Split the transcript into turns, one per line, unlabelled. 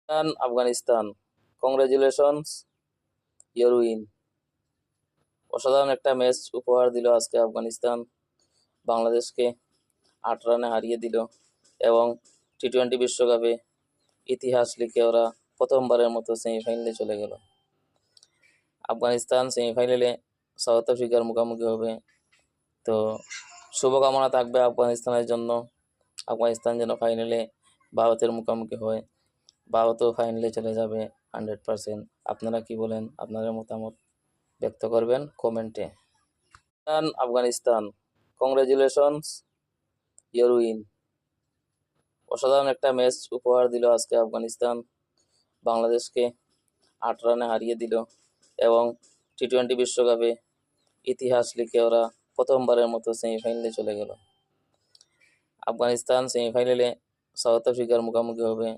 Afghanistan, congratulations, your win. অসাধারণ একটা match উপহার দিল আজকে আফগানিস্তান। বাংলাদেশকে 8 রানে হারিয়ে দিল এবং টি-20 বিশ্বকাপে ইতিহাস লিখে ওরা প্রথমবারের মতো সেমিফাইনালে চলে গেল। আফগানিস্তান সেমিফাইনালে সাউথ আফ্রিকার মুখোমুখি হবে। তো শুভকামনা থাকবে আফগানিস্তানের জন্য। আফগানিস্তান যেন ফাইনালে ভারতের মুখোমুখি হয়, ভারতও ফাইনালে চলে যাবে 100%। আপনারা কি বলেন? আপনাদের মতামত ব্যক্ত করবেন কমেন্টে। Afghanistan, congratulations, your win. অসাধারণ একটা ম্যাচ উপহার দিল আজকে আফগানিস্তান। বাংলাদেশকে 8 রানে হারিয়ে দিল এবং টি-20 বিশ্বকাপে ইতিহাস লিখে ওরা প্রথমবারের মতো সেমিফাইনালে চলে গেল। আফগানিস্তান সেমিফাইনালে সাউথ আফ্রিকার মুখোমুখি হবে।